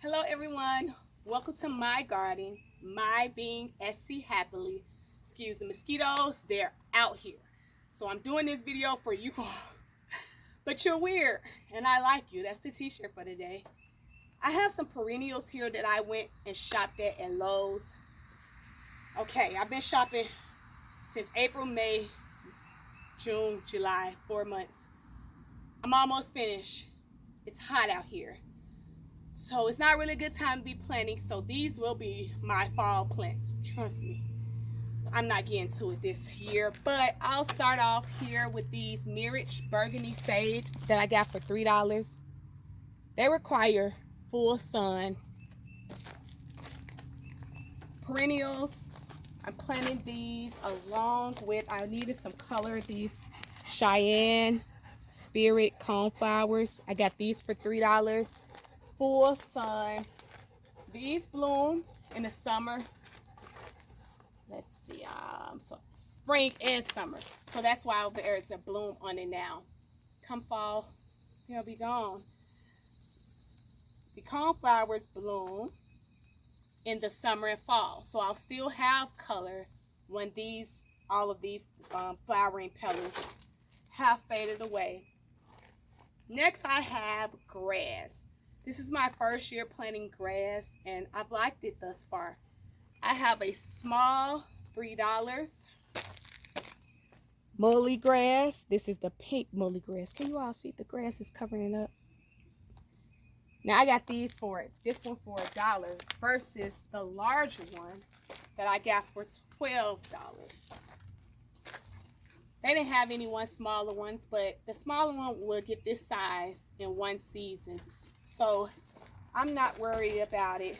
Hello everyone, welcome to my garden, my being SC happily. Excuse the mosquitoes, they're out here. So I'm doing this video for you all. But you're weird and I like you. That's the t-shirt for today. I have some perennials here that I went and shopped at Lowe's. Okay, I've been shopping since April, May, June, July, 4 months. I'm almost finished. It's hot out here. So it's not really a good time to be planting. So these will be my fall plants. Trust me. I'm not getting to it this year. But I'll start off here with these Mirage Burgundy Sage that I got for $3. They require full sun. Perennials. I'm planting these along with, I needed some color. These Cheyenne Spirit Coneflowers. I got these for $3. Full sun. These bloom in the summer. Let's see, so spring and summer. So that's why there is a bloom on it now. Come fall, they'll be gone. The coneflowers bloom in the summer and fall. So I'll still have color when all of these flowering petals have faded away. Next I have grass. This is my first year planting grass, and I've liked it thus far. I have a small $3 muley grass. This is the pink muley grass. Can you all see the grass is covering it up? Now I got these for this one for $1 versus the larger one that I got for $12. They didn't have any smaller ones, but the smaller one will get this size in one season. So I'm not worried about it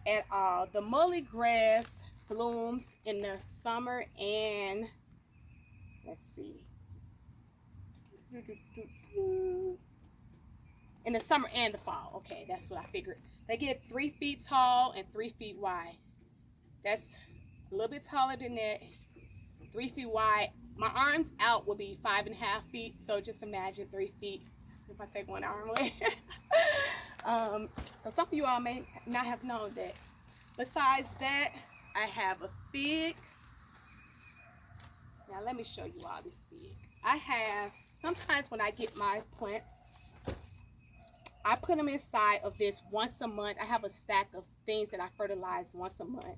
at all. The muley grass blooms in the summer and let's see, in the summer and the fall. Okay, that's what I figured. They get 3 feet tall and 3 feet wide. That's a little bit taller than that. 3 feet wide. My arms out will be 5.5 feet. So just imagine 3 feet if I take one arm away. So some of you all may not have known that. Besides that, I have a fig. Now let me show you all this fig. I have, sometimes when I get my plants, I put them inside of this once a month. I have a stack of things that I fertilize once a month.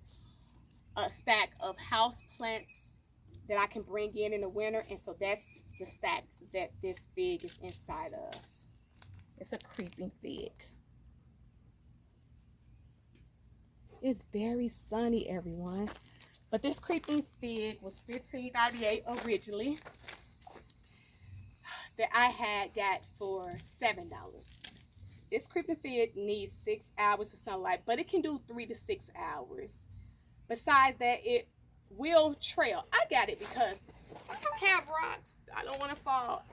A stack of house plants that I can bring in the winter. And so that's the stack that this fig is inside of. It's a creeping fig. It's very sunny, everyone. But this creeping fig was $15.98 originally. That I had got for $7. This creeping fig needs 6 hours of sunlight, but it can do 3 to 6 hours. Besides that, it will trail. I got it because I don't have rocks. I don't want to fall.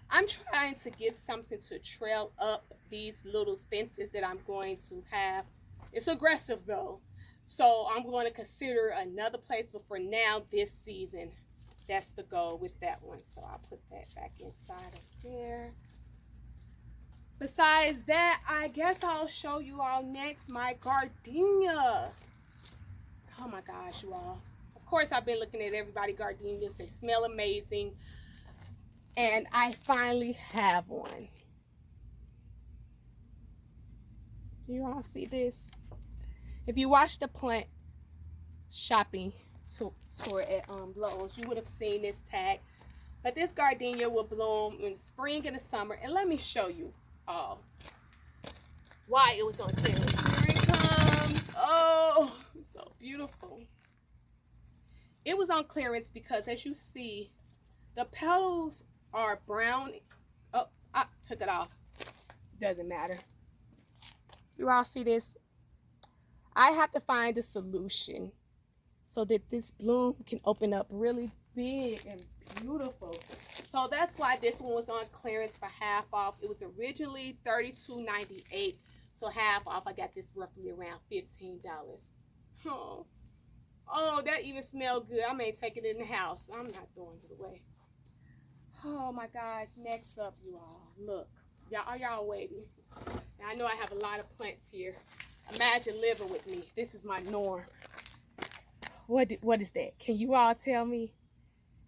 I'm trying to get something to trail up these little fences that I'm going to have. It's aggressive though. So I'm going to consider another place, but for now, this season, that's the goal with that one. So I'll put that back inside of there. Besides that, I guess I'll show you all next my gardenia. Oh my gosh, you all. Of course, I've been looking at everybody's gardenias. They smell amazing. And I finally have one. Do you all see this? If you watched the plant shopping tour at Lowe's, you would have seen this tag. But this gardenia will bloom in spring and the summer. And let me show you all why it was on clearance. Here it comes. Oh, so beautiful. It was on clearance because, as you see, the petals are brown. Oh, I took it off. Doesn't matter. You all see this? I have to find a solution so that this bloom can open up really big and beautiful. So that's why this one was on clearance for half off. It was originally $32.98. So half off, I got this roughly around $15. Oh, that even smells good. I may take it in the house. I'm not throwing it away. Oh my gosh. Next up, you all. Look. Y'all, are y'all waiting? Now, I know I have a lot of plants here. Imagine living with me. This is my norm. What is that? Can you all tell me?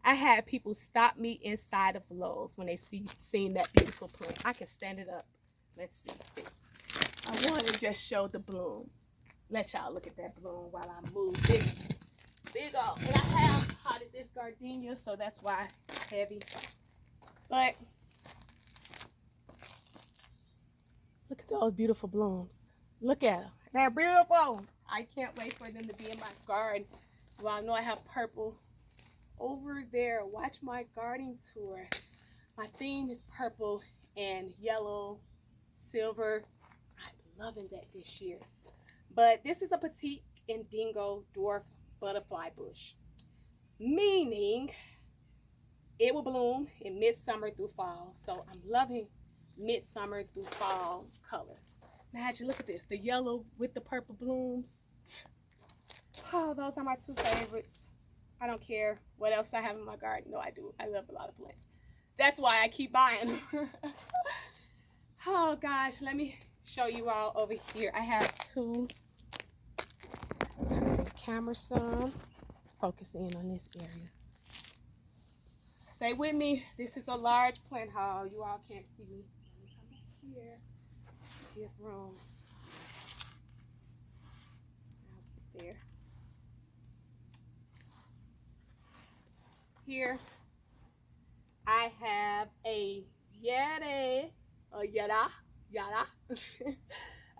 I had people stop me inside of Lowe's when they seen that beautiful plant. I can stand it up. Let's see. I want to just show the bloom. Let y'all look at that bloom while I move this big old. And I have potted this gardenia, so that's why it's heavy. But look at those beautiful blooms. Look at them. They're beautiful. I can't wait for them to be in my garden. Well, I know I have purple over there. Watch my gardening tour. My theme is purple and yellow, silver. I'm loving that this year. But this is a petite indigo dwarf butterfly bush, meaning it will bloom in midsummer through fall. So I'm loving midsummer through fall color. Imagine, look at this, the yellow with the purple blooms. Oh, those are my two favorites. I don't care what else I have in my garden. No, I do. I love a lot of plants. That's why I keep buying them. Oh gosh, let me show you all over here. I have two. Turn the camera some. Focus in on this area. Stay with me. This is a large plant haul. You all can't see me. Let me come back here. Give room. There. Here I have a yada, a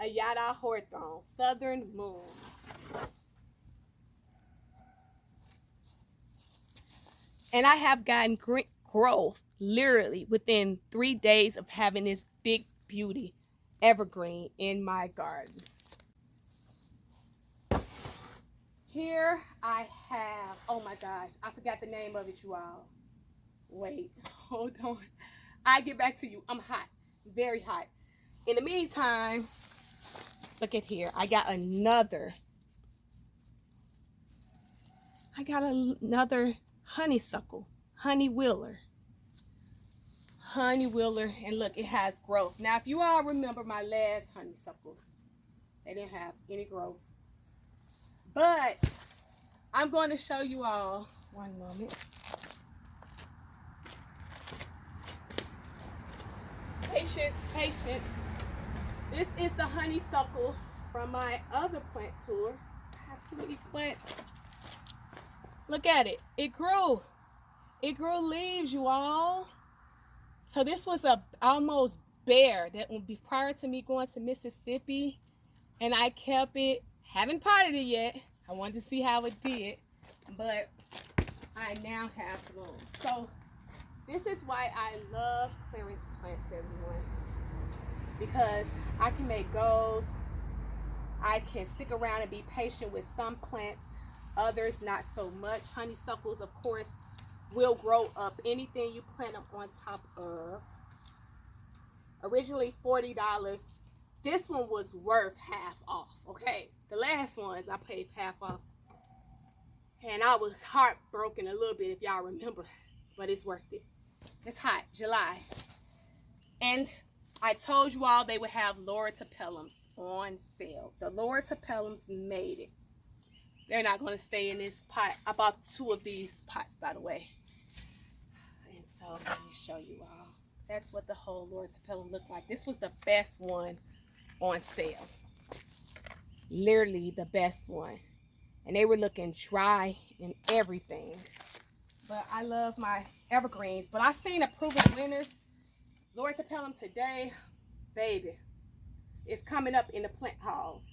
yada hawthorn, southern moon. And I have gotten great growth literally within 3 days of having this big beauty evergreen in my garden. Here I have, oh my gosh, I forgot the name of it, you all. Wait, hold on. I get back to you. I'm hot, very hot. In the meantime, look at here. I got another honeysuckle, honeywiller, and look, it has growth. Now, if you all remember my last honeysuckles, they didn't have any growth. But I'm going to show you all, one moment. Patience, patience. This is the honeysuckle from my other plant tour. I have too many plants. Look at it. It grew. It grew leaves, you all. So this was almost bare that would be prior to me going to Mississippi, and I kept it. Haven't potted it yet. I wanted to see how it did, but I now have blooms. So this is why I love clearance plants, everyone, because I can make goals. I can stick around and be patient with some plants, others not so much. Honeysuckles, of course, will grow up anything you plant them on top of. Originally $40. This one was worth half off, okay? The last ones I paid half off. And I was heartbroken a little bit, if y'all remember. But it's worth it. It's hot, July. And I told you all they would have Lorotapellums on sale. The Lorotapellums made it. They're not going to stay in this pot. I bought 2 of these pots, by the way. And so let me show you all. That's what the whole Lorotapellum looked like. This was the best one on sale. Literally the best one. And they were looking dry and everything. But I love my evergreens. But I seen a proven winners. Lorotapellum today, baby, it's coming up in the plant haul.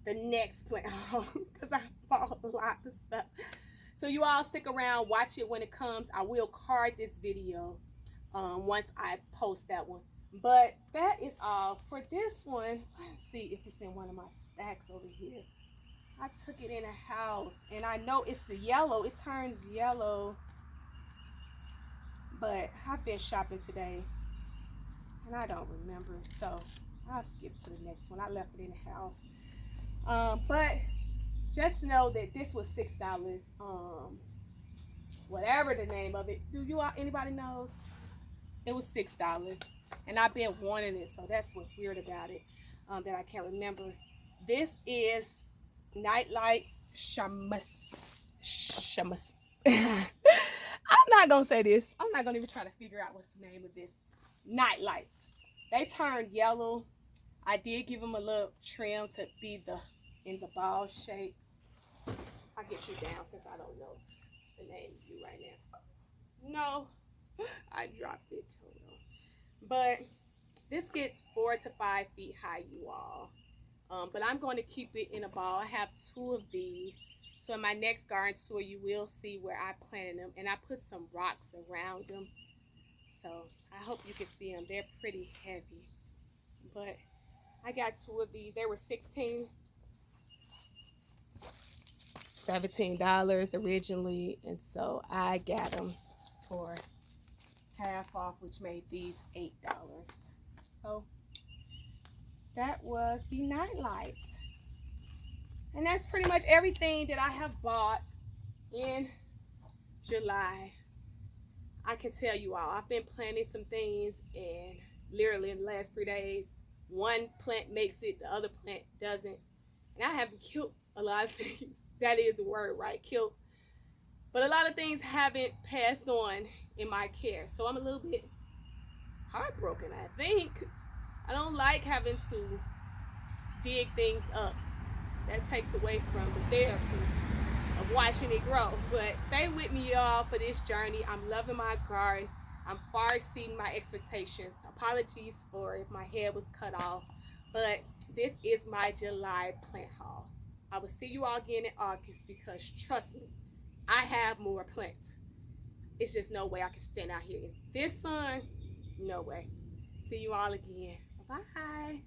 The next plant haul. Because I bought a lot of stuff. So you all stick around. Watch it when it comes. I will card this video once I post that one. But that is all for this one. Let's see if it's in one of my stacks over here. I took it in a house, and I know it's the yellow. It turns yellow. But I've been shopping today, and I don't remember. So I'll skip to the next one. I left it in the house. But just know that this was $6. Whatever the name of it. Do you all, anybody knows? It was $6. And I've been wanting it, so that's what's weird about it. that I can't remember. This is Nightlight Shamus. I'm not gonna say this. I'm not gonna even try to figure out what's the name of this. Night lights. They turned yellow. I did give them a little trim to be in the ball shape. I'll get you down since I don't know the name of you right now. No, I dropped it total. But this gets 4 to 5 feet high, you all. But I'm going to keep it in a ball. I have 2 of these. So in my next garden tour, you will see where I planted them. And I put some rocks around them. So I hope you can see them. They're pretty heavy. But I got 2 of these. They were $17 originally. And so I got them for half off, which made these $8. So that was the night lights. And that's pretty much everything that I have bought in July. I can tell you all, I've been planting some things, and literally in the last 3 days, one plant makes it, the other plant doesn't. And I haven't killed a lot of things. That is a word, right? Killed. But a lot of things haven't passed on in my care. So I'm a little bit heartbroken, I think. I don't like having to dig things up. That takes away from the therapy of watching it grow. But stay with me, y'all, for this journey. I'm loving my garden. I'm far exceeding my expectations. Apologies for if my head was cut off. But this is my July plant haul. I will see you all again in August because trust me, I have more plants. It's just no way I can stand out here in this sun. No way. See you all again. Bye.